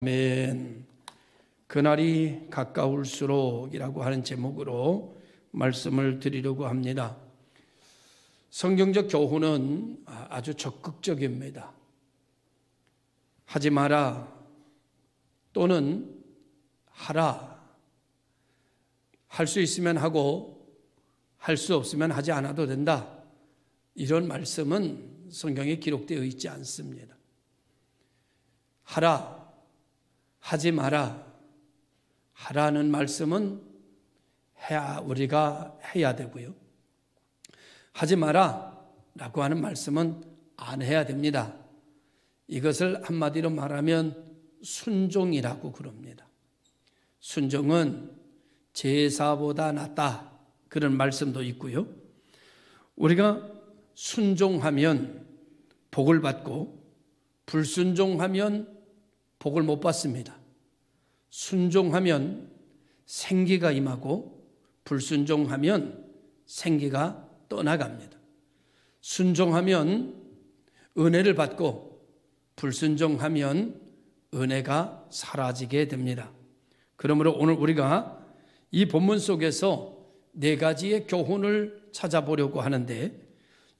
아멘. 그날이 가까울수록이라고 하는 제목으로 말씀을 드리려고 합니다. 성경적 교훈은 아주 적극적입니다. 하지 마라 또는 하라. 할 수 있으면 하고 할 수 없으면 하지 않아도 된다. 이런 말씀은 성경에 기록되어 있지 않습니다. 하라, 하지 마라, 하라는 말씀은 우리가 해야 되고요. 하지 마라 라고 하는 말씀은 안 해야 됩니다. 이것을 한마디로 말하면 순종이라고 그럽니다. 순종은 제사보다 낫다, 그런 말씀도 있고요. 우리가 순종하면 복을 받고 불순종하면 복을 못 받습니다. 순종하면 생기가 임하고 불순종하면 생기가 떠나갑니다. 순종하면 은혜를 받고 불순종하면 은혜가 사라지게 됩니다. 그러므로 오늘 우리가 이 본문 속에서 네 가지의 교훈을 찾아보려고 하는데,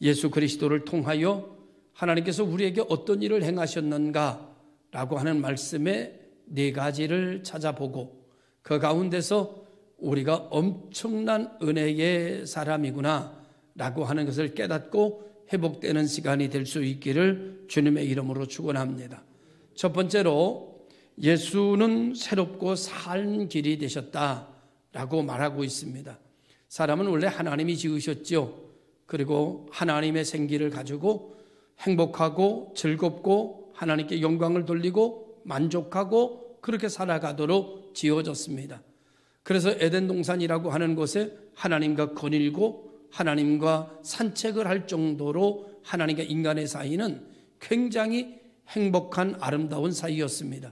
예수 그리스도를 통하여 하나님께서 우리에게 어떤 일을 행하셨는가 라고 하는 말씀의 네 가지를 찾아보고, 그 가운데서 우리가 엄청난 은혜의 사람이구나 라고 하는 것을 깨닫고 회복되는 시간이 될 수 있기를 주님의 이름으로 축원합니다. 첫 번째로, 예수는 새롭고 산 길이 되셨다라고 말하고 있습니다. 사람은 원래 하나님이 지으셨죠. 그리고 하나님의 생기를 가지고 행복하고 즐겁고 하나님께 영광을 돌리고 만족하고 그렇게 살아가도록 지어졌습니다. 그래서 에덴 동산이라고 하는 곳에 하나님과 거닐고 하나님과 산책을 할 정도로 하나님과 인간의 사이는 굉장히 행복한 아름다운 사이였습니다.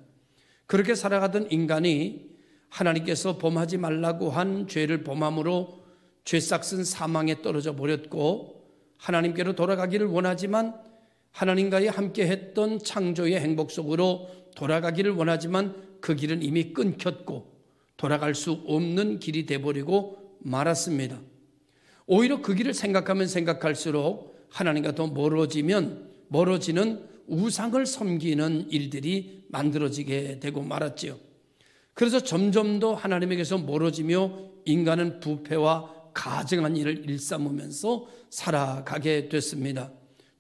그렇게 살아가던 인간이 하나님께서 범하지 말라고 한 죄를 범함으로 죄싹슨 사망에 떨어져 버렸고, 하나님께로 돌아가기를 원하지만 하나님과의 함께 했던 창조의 행복 속으로 돌아가기를 원하지만 그 길은 이미 끊겼고 돌아갈 수 없는 길이 돼버리고 말았습니다. 오히려 그 길을 생각하면 생각할수록 하나님과 더 멀어지는 우상을 섬기는 일들이 만들어지게 되고 말았지요. 그래서 점점 더 하나님에게서 멀어지며 인간은 부패와 가증한 일을 일삼으면서 살아가게 됐습니다.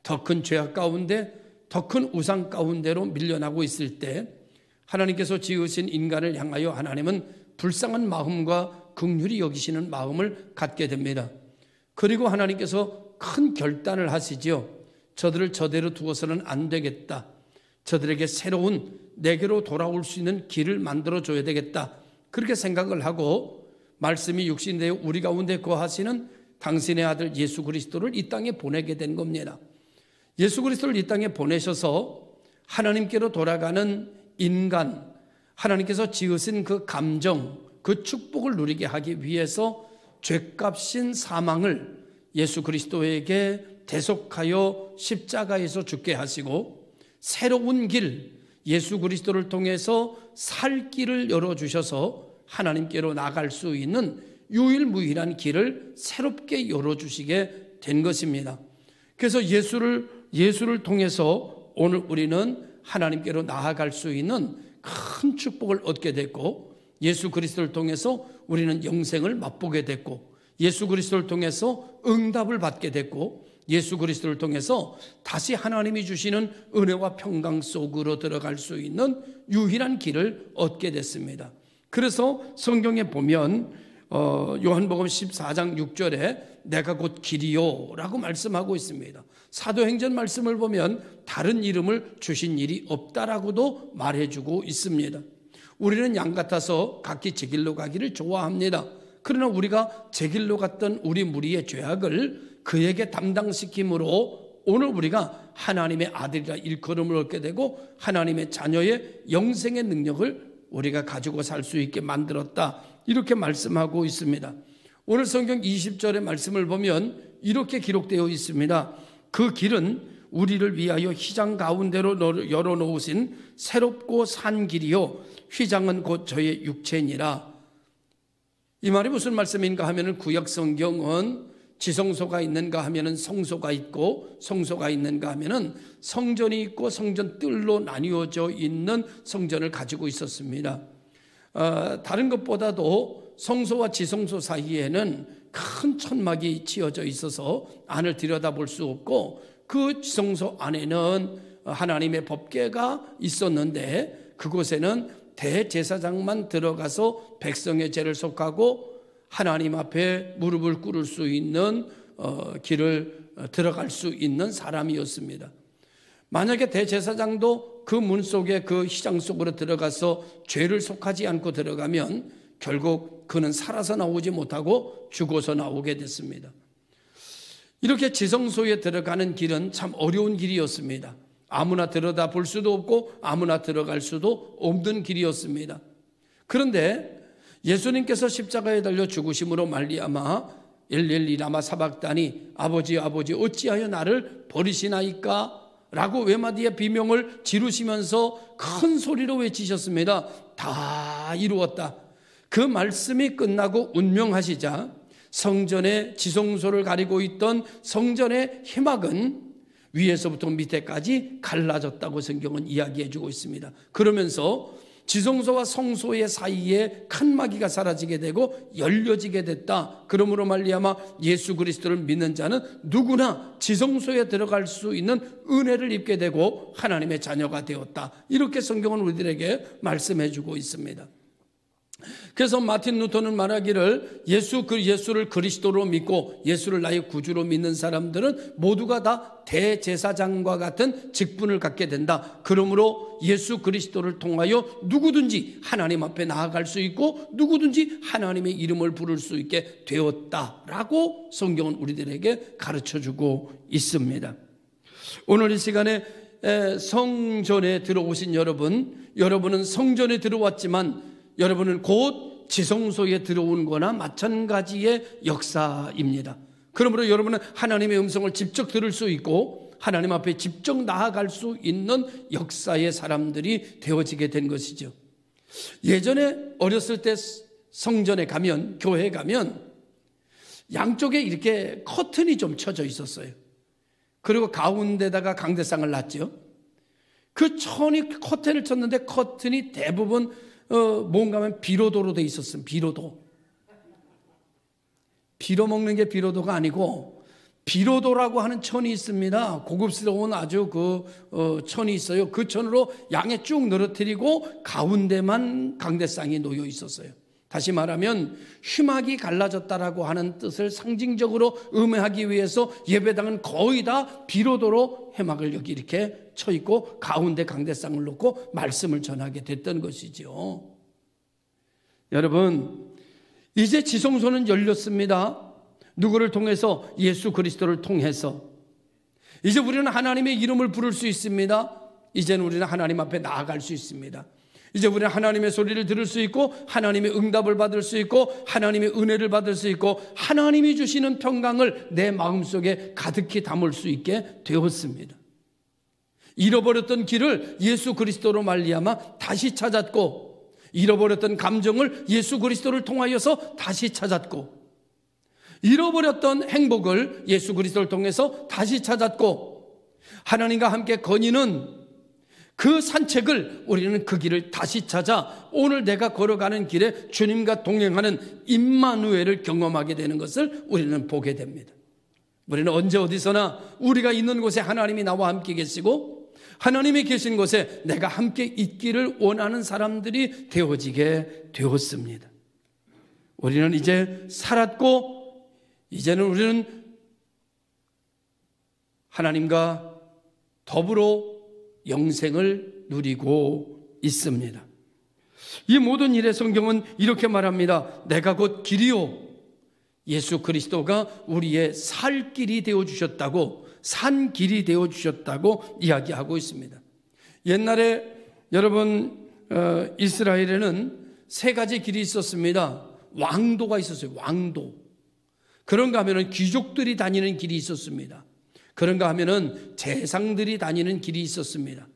더 큰 죄악 가운데, 더 큰 우상 가운데로 밀려나고 있을 때 하나님께서 지으신 인간을 향하여 하나님은 불쌍한 마음과 긍휼히 여기시는 마음을 갖게 됩니다. 그리고 하나님께서 큰 결단을 하시지요. 저들을 저대로 두어서는 안 되겠다. 저들에게 새로운 내게로 돌아올 수 있는 길을 만들어줘야 되겠다. 그렇게 생각을 하고 말씀이 육신되어 우리 가운데 거하시는 당신의 아들 예수 그리스도를 이 땅에 보내게 된 겁니다. 예수 그리스도를 이 땅에 보내셔서 하나님께로 돌아가는 인간, 하나님께서 지으신 그 감정, 그 축복을 누리게 하기 위해서 죄값인 사망을 예수 그리스도에게 대속하여 십자가에서 죽게 하시고, 새로운 길, 예수 그리스도를 통해서 살 길을 열어주셔서 하나님께로 나갈 수 있는 유일무이한 길을 새롭게 열어주시게 된 것입니다. 그래서 예수를 통해서 오늘 우리는 하나님께로 나아갈 수 있는 큰 축복을 얻게 됐고, 예수 그리스도를 통해서 우리는 영생을 맛보게 됐고, 예수 그리스도를 통해서 응답을 받게 됐고, 예수 그리스도를 통해서 다시 하나님이 주시는 은혜와 평강 속으로 들어갈 수 있는 유일한 길을 얻게 됐습니다. 그래서 성경에 보면 요한복음 14장 6절에 내가 곧 길이요 라고 말씀하고 있습니다. 사도행전 말씀을 보면 다른 이름을 주신 일이 없다라고도 말해주고 있습니다. 우리는 양 같아서 각기 제 길로 가기를 좋아합니다. 그러나 우리가 제 길로 갔던 우리 무리의 죄악을 그에게 담당시킴으로 오늘 우리가 하나님의 아들이라 일컬음을 얻게 되고 하나님의 자녀의 영생의 능력을 우리가 가지고 살 수 있게 만들었다, 이렇게 말씀하고 있습니다. 오늘 성경 20절의 말씀을 보면 이렇게 기록되어 있습니다. 그 길은 우리를 위하여 휘장 가운데로 열어놓으신 새롭고 산 길이요 휘장은 곧 저의 육체니라. 이 말이 무슨 말씀인가 하면은 구약 성경은 지성소가 있는가 하면은 성소가 있고 성소가 있는가 하면은 성전이 있고 성전 뜰로 나뉘어져 있는 성전을 가지고 있었습니다. 다른 것보다도 성소와 지성소 사이에는 큰 천막이 치어져 있어서 안을 들여다볼 수 없고 그 지성소 안에는 하나님의 법궤가 있었는데 그곳에는 대제사장만 들어가서 백성의 죄를 속하고 하나님 앞에 무릎을 꿇을 수 있는 길을 들어갈 수 있는 사람이었습니다. 만약에 대제사장도 그 문 속에 그 휘장 속으로 들어가서 죄를 속하지 않고 들어가면 결국 그는 살아서 나오지 못하고 죽어서 나오게 됐습니다. 이렇게 지성소에 들어가는 길은 참 어려운 길이었습니다. 아무나 들여다 볼 수도 없고 아무나 들어갈 수도 없는 길이었습니다. 그런데 예수님께서 십자가에 달려 죽으심으로 말미암아 엘렐리 라마 사박다니 아버지 어찌하여 나를 버리시나이까 라고 외마디의 비명을 지르시면서 큰 소리로 외치셨습니다. 다 이루었다. 그 말씀이 끝나고 운명하시자 성전의 지성소를 가리고 있던 성전의 희막은 위에서부터 밑에까지 갈라졌다고 성경은 이야기해 주고 있습니다. 그러면서 지성소와 성소의 사이에 칸막이가 사라지게 되고 열려지게 됐다. 그러므로 말미암아 예수 그리스도를 믿는 자는 누구나 지성소에 들어갈 수 있는 은혜를 입게 되고 하나님의 자녀가 되었다. 이렇게 성경은 우리들에게 말씀해 주고 있습니다. 그래서 마틴 루터는 말하기를 예수를 그리스도로 믿고 예수를 나의 구주로 믿는 사람들은 모두가 다 대제사장과 같은 직분을 갖게 된다. 그러므로 예수 그리스도를 통하여 누구든지 하나님 앞에 나아갈 수 있고 누구든지 하나님의 이름을 부를 수 있게 되었다라고 성경은 우리들에게 가르쳐주고 있습니다. 오늘 이 시간에 성전에 들어오신 여러분은 성전에 들어왔지만 여러분은 곧 지성소에 들어온 거나 마찬가지의 역사입니다. 그러므로 여러분은 하나님의 음성을 직접 들을 수 있고 하나님 앞에 직접 나아갈 수 있는 역사의 사람들이 되어지게 된 것이죠. 예전에 어렸을 때 성전에 가면, 교회에 가면 양쪽에 이렇게 커튼이 좀 쳐져 있었어요. 그리고 가운데다가 강대상을 놨죠. 그 커튼을 쳤는데 커튼이 대부분 뭔가 하면 비로도로 돼 있었어요. 비로도. 비로 먹는 게 비로도가 아니고 비로도라고 하는 천이 있습니다. 고급스러운 아주 천이 있어요. 그 천으로 양에 쭉 늘어뜨리고 가운데만 강대상이 놓여 있었어요. 다시 말하면 휘막이 갈라졌다라고 하는 뜻을 상징적으로 의미하기 위해서 예배당은 거의 다 비로도로 해막을 여기 이렇게 쳐 있고 가운데 강대상을 놓고 말씀을 전하게 됐던 것이죠. 여러분, 이제 지성소는 열렸습니다. 누구를 통해서? 예수 그리스도를 통해서. 이제 우리는 하나님의 이름을 부를 수 있습니다. 이제는 우리는 하나님 앞에 나아갈 수 있습니다. 이제 우리는 하나님의 소리를 들을 수 있고 하나님의 응답을 받을 수 있고 하나님의 은혜를 받을 수 있고 하나님이 주시는 평강을 내 마음속에 가득히 담을 수 있게 되었습니다. 잃어버렸던 길을 예수 그리스도로 말미암아 다시 찾았고 잃어버렸던 감정을 예수 그리스도를 통하여서 다시 찾았고 잃어버렸던 행복을 예수 그리스도를 통해서 다시 찾았고 하나님과 함께 거니는 그 산책을 우리는 그 길을 다시 찾아 오늘 내가 걸어가는 길에 주님과 동행하는 임마누엘을 경험하게 되는 것을 우리는 보게 됩니다. 우리는 언제 어디서나 우리가 있는 곳에 하나님이 나와 함께 계시고 하나님이 계신 곳에 내가 함께 있기를 원하는 사람들이 되어지게 되었습니다. 우리는 이제 살았고 이제는 우리는 하나님과 더불어 영생을 누리고 있습니다. 이 모든 일에 성경은 이렇게 말합니다. 내가 곧 길이요. 예수 그리스도가 우리의 살 길이 되어주셨다고, 산 길이 되어주셨다고 이야기하고 있습니다. 옛날에 여러분 이스라엘에는 세 가지 길이 있었습니다. 왕도가 있었어요. 왕도. 그런가 하면 귀족들이 다니는 길이 있었습니다. 그런가 하면은 재상들이 다니는 길이 있었습니다.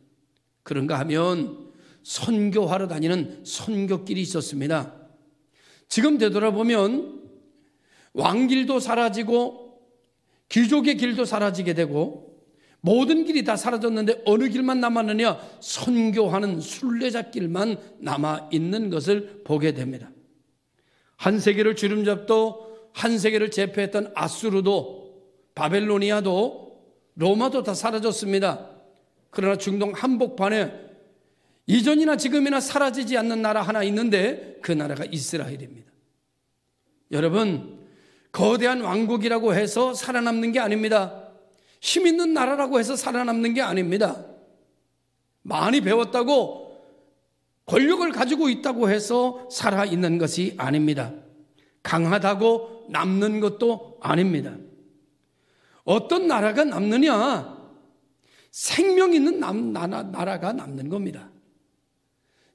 그런가 하면 선교하러 다니는 선교길이 있었습니다. 지금 되돌아보면 왕길도 사라지고 귀족의 길도 사라지게 되고 모든 길이 다 사라졌는데 어느 길만 남았느냐? 선교하는 순례자길만 남아있는 것을 보게 됩니다. 한 세계를 주름잡도 한 세계를 제패했던 아수르도 바벨로니아도 로마도 다 사라졌습니다. 그러나 중동 한복판에 이전이나 지금이나 사라지지 않는 나라 하나 있는데 그 나라가 이스라엘입니다. 여러분, 거대한 왕국이라고 해서 살아남는 게 아닙니다. 힘 있는 나라라고 해서 살아남는 게 아닙니다. 많이 배웠다고 권력을 가지고 있다고 해서 살아있는 것이 아닙니다. 강하다고 남는 것도 아닙니다. 어떤 나라가 남느냐? 생명 있는 나라가 남는 겁니다.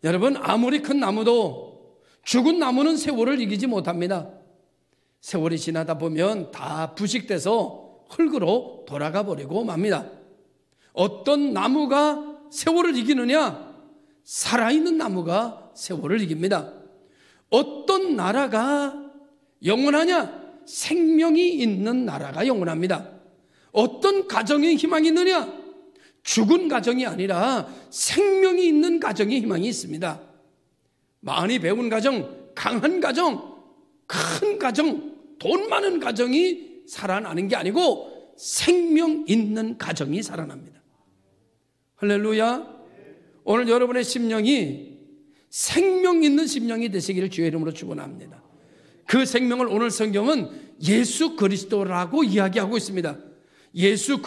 여러분, 아무리 큰 나무도 죽은 나무는 세월을 이기지 못합니다. 세월이 지나다 보면 다 부식돼서 흙으로 돌아가 버리고 맙니다. 어떤 나무가 세월을 이기느냐? 살아있는 나무가 세월을 이깁니다. 어떤 나라가 영원하냐? 생명이 있는 나라가 영원합니다. 어떤 가정에 희망이 있느냐? 죽은 가정이 아니라 생명이 있는 가정에 희망이 있습니다. 많이 배운 가정, 강한 가정, 큰 가정, 돈 많은 가정이 살아나는 게 아니고 생명 있는 가정이 살아납니다. 할렐루야. 오늘 여러분의 심령이 생명 있는 심령이 되시기를 주의 이름으로 축원합니다. 그 생명을 오늘 성경은 예수 그리스도라고 이야기하고 있습니다. 예수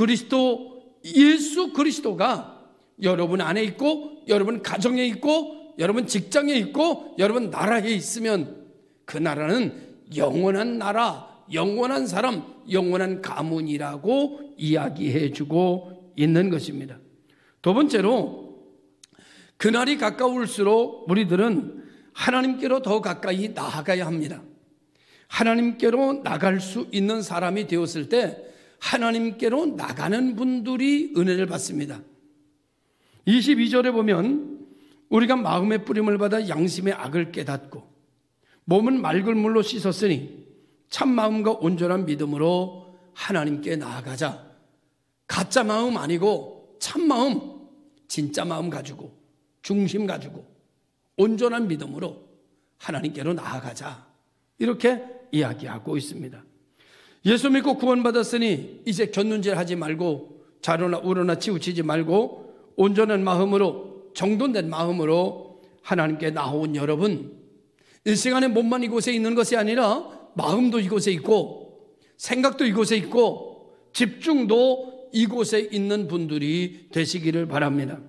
그리스도가 여러분 안에 있고 여러분 가정에 있고 여러분 직장에 있고 여러분 나라에 있으면 그 나라는 영원한 나라, 영원한 사람, 영원한 가문이라고 이야기해 주고 있는 것입니다. 두 번째로, 그날이 가까울수록 우리들은 하나님께로 더 가까이 나아가야 합니다. 하나님께로 나갈 수 있는 사람이 되었을 때 하나님께로 나가는 분들이 은혜를 받습니다. 22절에 보면 우리가 마음의 뿌림을 받아 양심의 악을 깨닫고 몸은 맑은 물로 씻었으니 참 마음과 온전한 믿음으로 하나님께 나아가자. 가짜 마음 아니고 참 마음, 진짜 마음 가지고 중심 가지고 온전한 믿음으로 하나님께로 나아가자. 이렇게 이야기하고 있습니다. 예수 믿고 구원받았으니 이제 곁눈질 하지 말고 좌로나 우로나 치우치지 말고 온전한 마음으로 정돈된 마음으로 하나님께 나온 여러분, 일생안에 몸만 이곳에 있는 것이 아니라 마음도 이곳에 있고 생각도 이곳에 있고 집중도 이곳에 있는 분들이 되시기를 바랍니다.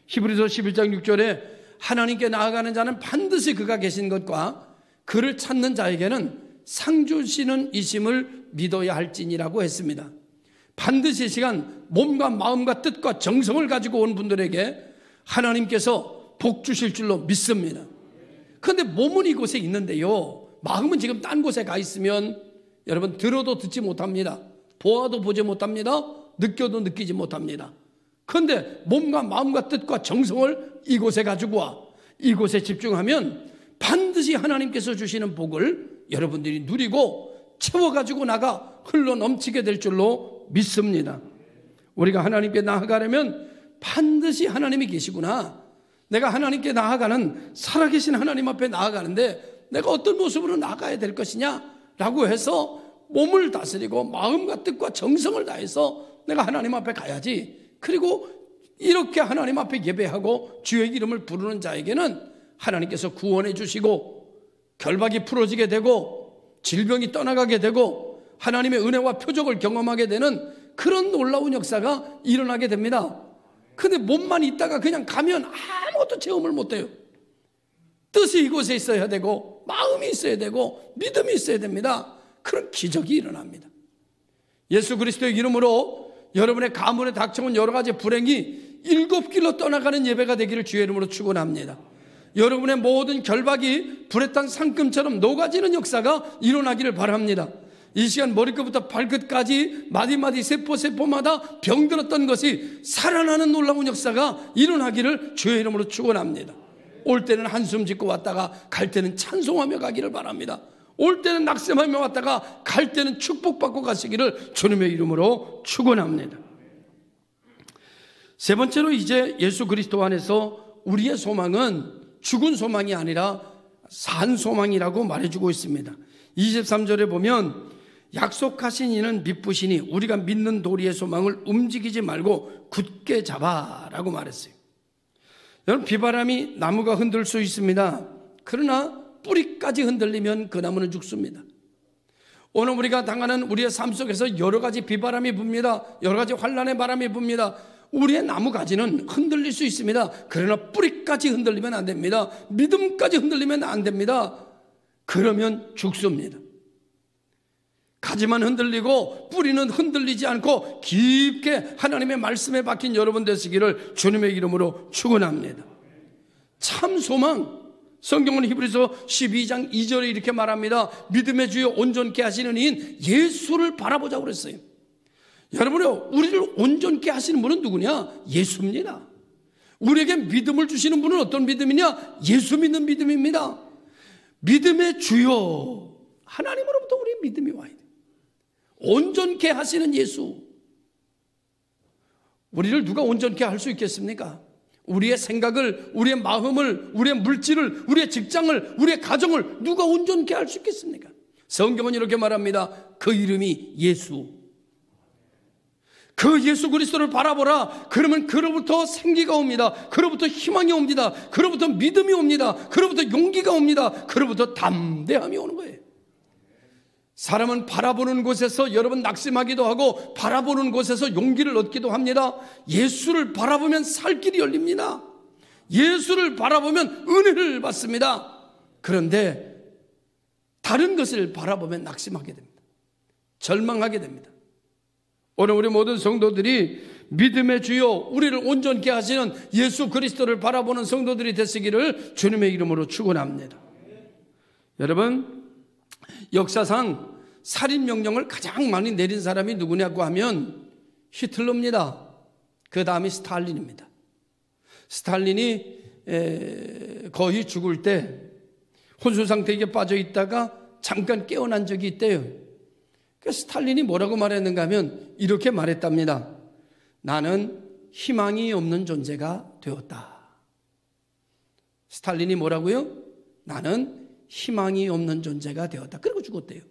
히브리서 11장 6절에 하나님께 나아가는 자는 반드시 그가 계신 것과 그를 찾는 자에게는 상 주시는 이심을 믿어야 할지니라고 했습니다. 반드시 이 시간 몸과 마음과 뜻과 정성을 가지고 온 분들에게 하나님께서 복 주실 줄로 믿습니다. 그런데 몸은 이곳에 있는데요, 마음은 지금 딴 곳에 가 있으면 여러분 들어도 듣지 못합니다. 보아도 보지 못합니다. 느껴도 느끼지 못합니다. 그런데 몸과 마음과 뜻과 정성을 이곳에 가지고 와 이곳에 집중하면 반드시 하나님께서 주시는 복을 여러분들이 누리고 채워가지고 나가 흘러 넘치게 될 줄로 믿습니다. 우리가 하나님께 나아가려면 반드시 하나님이 계시구나, 내가 하나님께 나아가는 살아계신 하나님 앞에 나아가는데 내가 어떤 모습으로 나가야 될 것이냐 라고 해서 몸을 다스리고 마음과 뜻과 정성을 다해서 내가 하나님 앞에 가야지. 그리고 이렇게 하나님 앞에 예배하고 주의 이름을 부르는 자에게는 하나님께서 구원해 주시고 결박이 풀어지게 되고 질병이 떠나가게 되고 하나님의 은혜와 표적을 경험하게 되는 그런 놀라운 역사가 일어나게 됩니다. 근데 몸만 있다가 그냥 가면 아무것도 체험을 못해요. 뜻이 이곳에 있어야 되고 마음이 있어야 되고 믿음이 있어야 됩니다. 그런 기적이 일어납니다. 예수 그리스도의 이름으로 여러분의 가문에 닥쳐온 여러 가지 불행이 7길로 떠나가는 예배가 되기를 주의 이름으로 축원합니다. 여러분의 모든 결박이 불에 탄 상금처럼 녹아지는 역사가 일어나기를 바랍니다. 이 시간 머리끝부터 발끝까지 마디마디 세포마다 병들었던 것이 살아나는 놀라운 역사가 일어나기를 주의 이름으로 축원합니다. 올 때는 한숨 짓고 왔다가 갈 때는 찬송하며 가기를 바랍니다. 올 때는 낙심하며 왔다가 갈 때는 축복받고 가시기를 주님의 이름으로 축원합니다. 세 번째로 이제 예수 그리스도 안에서 우리의 소망은 죽은 소망이 아니라 산 소망이라고 말해주고 있습니다. 23절에 보면 약속하신 이는 미쁘시니 우리가 믿는 도리의 소망을 움직이지 말고 굳게 잡아라고 말했어요. 여러분, 비바람이 나무가 흔들 수 있습니다. 그러나 뿌리까지 흔들리면 그 나무는 죽습니다. 오늘 우리가 당하는 우리의 삶 속에서 여러 가지 비바람이 붑니다. 여러 가지 환난의 바람이 붑니다. 우리의 나무 가지는 흔들릴 수 있습니다. 그러나 뿌리까지 흔들리면 안 됩니다. 믿음까지 흔들리면 안 됩니다. 그러면 죽습니다. 가지만 흔들리고 뿌리는 흔들리지 않고 깊게 하나님의 말씀에 박힌 여러분 되시기를 주님의 이름으로 축원합니다. 참 소망, 성경은 히브리서 12장 2절에 이렇게 말합니다. 믿음의 주여 온전케 하시는 이인 예수를 바라보자고 그랬어요. 여러분요, 우리를 온전케 하시는 분은 누구냐? 예수입니다. 우리에게 믿음을 주시는 분은 어떤 믿음이냐? 예수 믿는 믿음입니다. 믿음의 주여, 하나님으로부터 우리의 믿음이 와야 돼요. 온전케 하시는 예수. 우리를 누가 온전케 할 수 있겠습니까? 우리의 생각을, 우리의 마음을, 우리의 물질을, 우리의 직장을, 우리의 가정을 누가 온전케 할 수 있겠습니까? 성경은 이렇게 말합니다. 그 이름이 예수. 그 예수 그리스도를 바라보라. 그러면 그로부터 생기가 옵니다. 그로부터 희망이 옵니다. 그로부터 믿음이 옵니다. 그로부터 용기가 옵니다. 그로부터 담대함이 오는 거예요. 사람은 바라보는 곳에서 여러분 낙심하기도 하고 바라보는 곳에서 용기를 얻기도 합니다. 예수를 바라보면 살 길이 열립니다. 예수를 바라보면 은혜를 받습니다. 그런데 다른 것을 바라보면 낙심하게 됩니다. 절망하게 됩니다. 오늘 우리 모든 성도들이 믿음의 주요 우리를 온전케 하시는 예수 그리스도를 바라보는 성도들이 되시기를 주님의 이름으로 축원합니다. 여러분, 역사상 살인명령을 가장 많이 내린 사람이 누구냐고 하면 히틀러입니다. 그 다음이 스탈린입니다. 스탈린이 거의 죽을 때 혼수 상태에 빠져 있다가 잠깐 깨어난 적이 있대요. 스탈린이 뭐라고 말했는가 하면 이렇게 말했답니다. 나는 희망이 없는 존재가 되었다. 스탈린이 뭐라고요? 나는 희망이 없는 존재가 되었다. 그리고 죽었대요.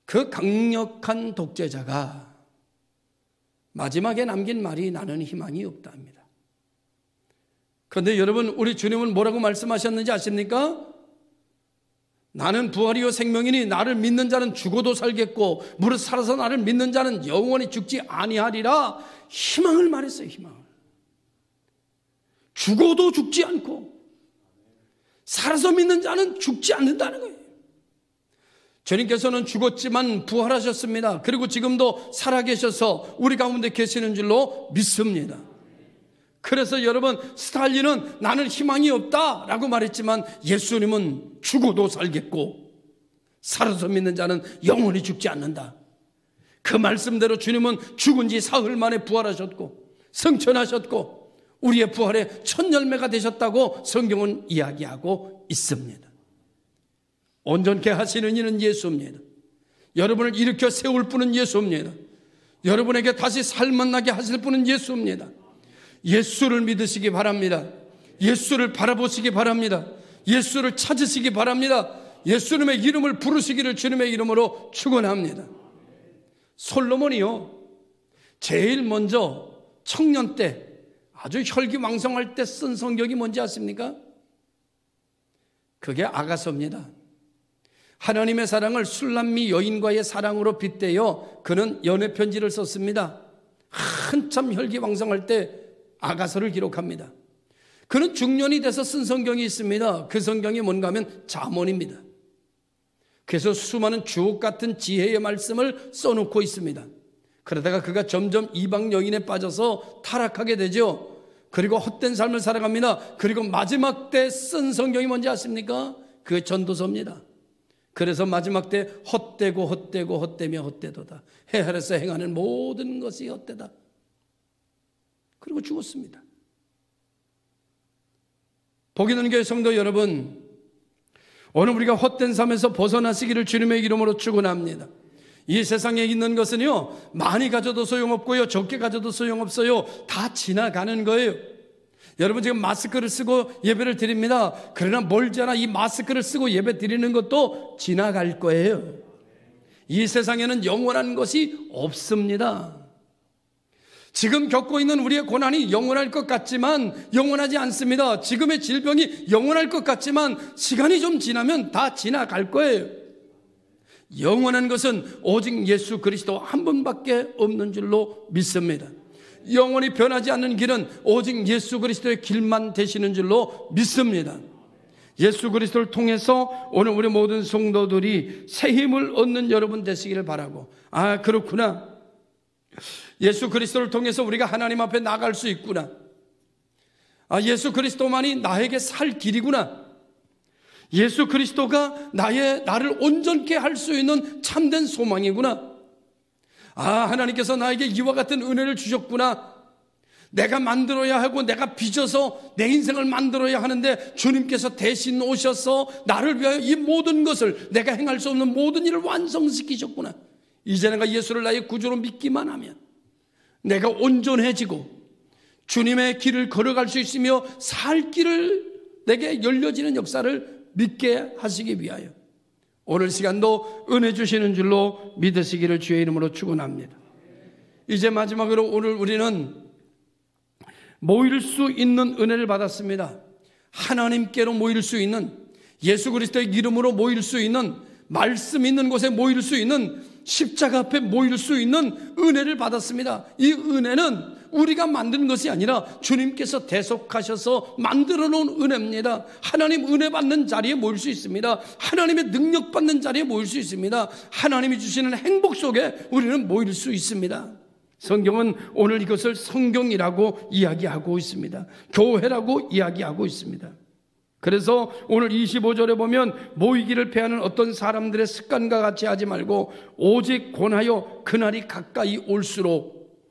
그 강력한 독재자가 마지막에 남긴 말이 나는 희망이 없다 합니다. 그런데 여러분, 우리 주님은 뭐라고 말씀하셨는지 아십니까? 나는 부활이요 생명이니 나를 믿는 자는 죽어도 살겠고 무릇 살아서 나를 믿는 자는 영원히 죽지 아니하리라. 희망을 말했어요. 희망을. 죽어도 죽지 않고 살아서 믿는 자는 죽지 않는다는 거예요. 주님께서는 죽었지만 부활하셨습니다. 그리고 지금도 살아계셔서 우리 가운데 계시는 줄로 믿습니다. 그래서 여러분, 스탈린은 나는 희망이 없다라고 말했지만 예수님은 죽어도 살겠고 살아서 믿는 자는 영원히 죽지 않는다. 그 말씀대로 주님은 죽은 지 사흘 만에 부활하셨고 승천하셨고 우리의 부활의 첫 열매가 되셨다고 성경은 이야기하고 있습니다. 온전케 하시는 이는 예수입니다. 여러분을 일으켜 세울 분은 예수입니다. 여러분에게 다시 삶을 나게 하실 분은 예수입니다. 예수를 믿으시기 바랍니다. 예수를 바라보시기 바랍니다. 예수를 찾으시기 바랍니다. 예수님의 이름을 부르시기를 주님의 이름으로 축원합니다. 솔로몬이요, 제일 먼저 청년 때 아주 혈기왕성할 때 쓴 성경이 뭔지 아십니까? 그게 아가서입니다. 하나님의 사랑을 술람미 여인과의 사랑으로 빗대어 그는 연애 편지를 썼습니다. 한참 혈기왕성할 때 아가서를 기록합니다. 그는 중년이 돼서 쓴 성경이 있습니다. 그 성경이 뭔가 하면 잠언입니다. 그래서 수많은 주옥 같은 지혜의 말씀을 써놓고 있습니다. 그러다가 그가 점점 이방 여인에 빠져서 타락하게 되죠. 그리고 헛된 삶을 살아갑니다. 그리고 마지막 때 쓴 성경이 뭔지 아십니까? 그게 전도서입니다. 그래서 마지막 때 헛되고 헛되고 헛되며 헛되도다. 해 아래서 행하는 모든 것이 헛되다. 그리고 죽었습니다. 복 있는 교회 성도 여러분, 오늘 우리가 헛된 삶에서 벗어나시기를 주님의 이름으로 축원합니다. 이 세상에 있는 것은요, 많이 가져도 소용없고요, 적게 가져도 소용없어요. 다 지나가는 거예요. 여러분 지금 마스크를 쓰고 예배를 드립니다. 그러나 멀지 않아 이 마스크를 쓰고 예배 드리는 것도 지나갈 거예요. 이 세상에는 영원한 것이 없습니다. 지금 겪고 있는 우리의 고난이 영원할 것 같지만 영원하지 않습니다. 지금의 질병이 영원할 것 같지만 시간이 좀 지나면 다 지나갈 거예요. 영원한 것은 오직 예수 그리스도 한 분밖에 없는 줄로 믿습니다. 영원히 변하지 않는 길은 오직 예수 그리스도의 길만 되시는 줄로 믿습니다. 예수 그리스도를 통해서 오늘 우리 모든 성도들이 새 힘을 얻는 여러분 되시기를 바라고, 아 그렇구나, 예수 그리스도를 통해서 우리가 하나님 앞에 나갈 수 있구나, 아 예수 그리스도만이 나에게 살 길이구나, 예수 그리스도가 나를 온전케 할 수 있는 참된 소망이구나, 아 하나님께서 나에게 이와 같은 은혜를 주셨구나, 내가 만들어야 하고 내가 빚어서 내 인생을 만들어야 하는데 주님께서 대신 오셔서 나를 위하여 이 모든 것을, 내가 행할 수 없는 모든 일을 완성시키셨구나. 이제 내가 예수를 나의 구주로 믿기만 하면 내가 온전해지고 주님의 길을 걸어갈 수 있으며 살 길을 내게 열려지는 역사를 믿게 하시기 위하여 오늘 시간도 은혜 주시는 줄로 믿으시기를 주의 이름으로 축원합니다. 이제 마지막으로 오늘 우리는 모일 수 있는 은혜를 받았습니다. 하나님께로 모일 수 있는, 예수 그리스도의 이름으로 모일 수 있는, 말씀 있는 곳에 모일 수 있는, 십자가 앞에 모일 수 있는 은혜를 받았습니다. 이 은혜는 우리가 만드는 것이 아니라 주님께서 대속하셔서 만들어 놓은 은혜입니다. 하나님 은혜 받는 자리에 모일 수 있습니다. 하나님의 능력 받는 자리에 모일 수 있습니다. 하나님이 주시는 행복 속에 우리는 모일 수 있습니다. 성경은 오늘 이것을 성경이라고 이야기하고 있습니다. 교회라고 이야기하고 있습니다. 그래서 오늘 25절에 보면 모이기를 패하는 어떤 사람들의 습관과 같이 하지 말고 오직 권하여 그날이 가까이 올수록,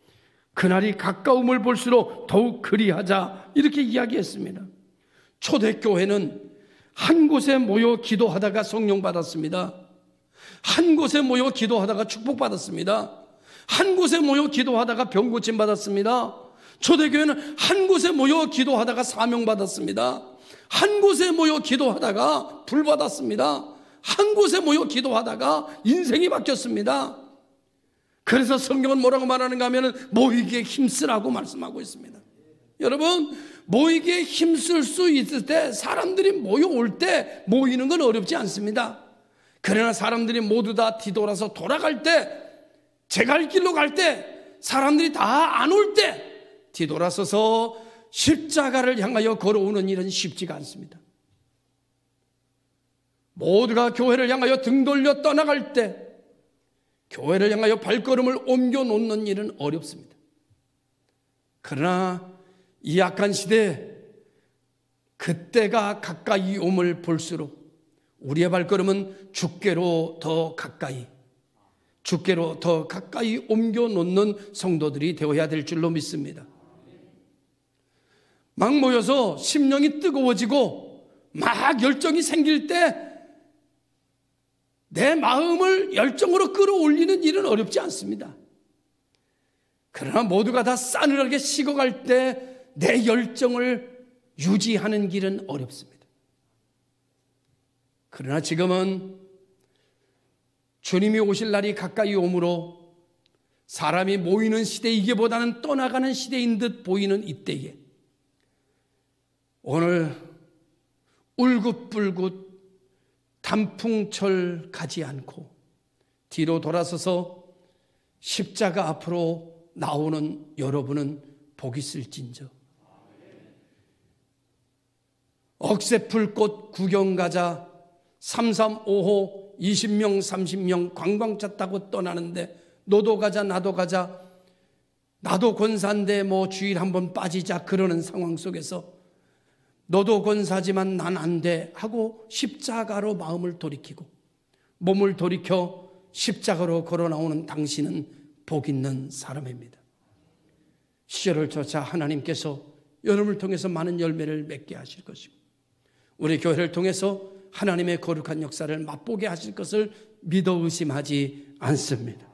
그날이 가까움을 볼수록 더욱 그리하자, 이렇게 이야기했습니다. 초대교회는 한 곳에 모여 기도하다가 성령 받았습니다. 한 곳에 모여 기도하다가 축복받았습니다. 한 곳에 모여 기도하다가 병 고침 받았습니다. 초대교회는 한 곳에 모여 기도하다가 사명 받았습니다. 한 곳에 모여 기도하다가 불 받았습니다. 한 곳에 모여 기도하다가 인생이 바뀌었습니다. 그래서 성경은 뭐라고 말하는가 하면 모이기에 힘쓰라고 말씀하고 있습니다. 여러분, 모이기에 힘쓸 수 있을 때, 사람들이 모여올 때 모이는 건 어렵지 않습니다. 그러나 사람들이 모두 다 뒤돌아서 돌아갈 때, 제 갈 길로 갈 때, 사람들이 다 안 올 때 뒤돌아서서 십자가를 향하여 걸어오는 일은 쉽지가 않습니다. 모두가 교회를 향하여 등 돌려 떠나갈 때 교회를 향하여 발걸음을 옮겨 놓는 일은 어렵습니다. 그러나 이 악한 시대에 그때가 가까이 옴을 볼수록 우리의 발걸음은 주께로 더 가까이, 주께로 더 가까이 옮겨 놓는 성도들이 되어야 될 줄로 믿습니다. 막 모여서 심령이 뜨거워지고 막 열정이 생길 때 내 마음을 열정으로 끌어올리는 일은 어렵지 않습니다. 그러나 모두가 다 싸늘하게 식어갈 때 내 열정을 유지하는 길은 어렵습니다. 그러나 지금은 주님이 오실 날이 가까이 오므로 사람이 모이는 시대이기보다는 떠나가는 시대인 듯 보이는 이때에 오늘 울긋불긋 단풍철 가지 않고 뒤로 돌아서서 십자가 앞으로 나오는 여러분은 복이 있을진저. 억새풀꽃 구경 가자 335호 20명 30명 관광차 타고 떠나는데 너도 가자 나도 가자, 나도 권사인데 뭐 주일 한번 빠지자, 그러는 상황 속에서 너도 권사지만 난 안 돼 하고 십자가로 마음을 돌이키고 몸을 돌이켜 십자가로 걸어 나오는 당신은 복 있는 사람입니다. 시절을 쫓아 하나님께서 여러분을 통해서 많은 열매를 맺게 하실 것이고 우리 교회를 통해서 하나님의 거룩한 역사를 맛보게 하실 것을 믿어 의심하지 않습니다.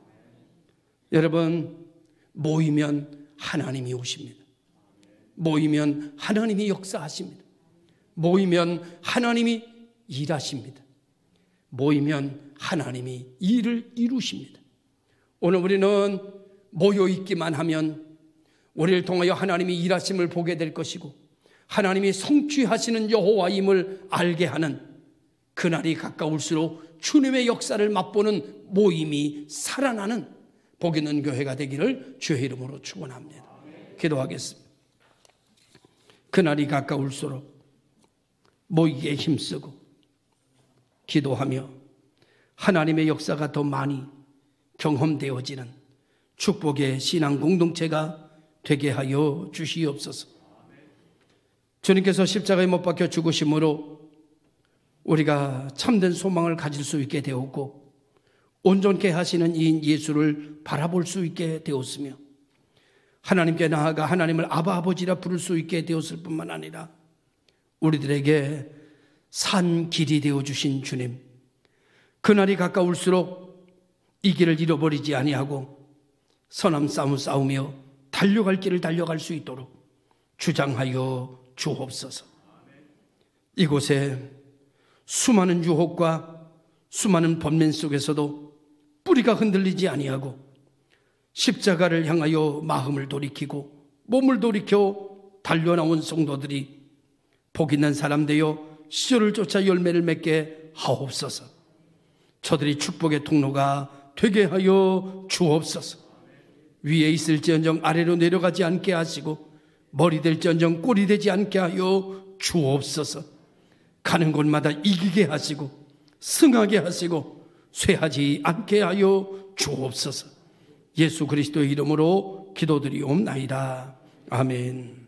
여러분, 모이면 하나님이 오십니다. 모이면 하나님이 역사하십니다. 모이면 하나님이 일하십니다. 모이면 하나님이 일을 이루십니다. 오늘 우리는 모여있기만 하면 우리를 통하여 하나님이 일하심을 보게 될 것이고 하나님이 성취하시는 여호와임을 알게 하는 그날이 가까울수록 주님의 역사를 맛보는 모임이 살아나는 복 있는 교회가 되기를 주의 이름으로 축원합니다. 기도하겠습니다. 그날이 가까울수록 모이기에 힘쓰고 기도하며 하나님의 역사가 더 많이 경험되어지는 축복의 신앙 공동체가 되게 하여 주시옵소서. 주님께서 십자가에 못 박혀 죽으심으로 우리가 참된 소망을 가질 수 있게 되었고 온전케 하시는 이인 예수를 바라볼 수 있게 되었으며 하나님께 나아가 하나님을 아바 아버지라 부를 수 있게 되었을 뿐만 아니라 우리들에게 산 길이 되어주신 주님, 그날이 가까울수록 이 길을 잃어버리지 아니하고 선한 싸움을 싸우며 달려갈 길을 달려갈 수 있도록 주장하여 주옵소서. 이곳에 수많은 유혹과 수많은 번민 속에서도 뿌리가 흔들리지 아니하고 십자가를 향하여 마음을 돌이키고 몸을 돌이켜 달려나온 성도들이 복 있는 사람 되어 시절을 쫓아 열매를 맺게 하옵소서. 저들이 축복의 통로가 되게 하여 주옵소서. 위에 있을지언정 아래로 내려가지 않게 하시고 머리 될지언정 꼴이 되지 않게 하여 주옵소서. 가는 곳마다 이기게 하시고 승하게 하시고 쇠하지 않게 하여 주옵소서. 예수 그리스도의 이름으로 기도드리옵나이다. 아멘.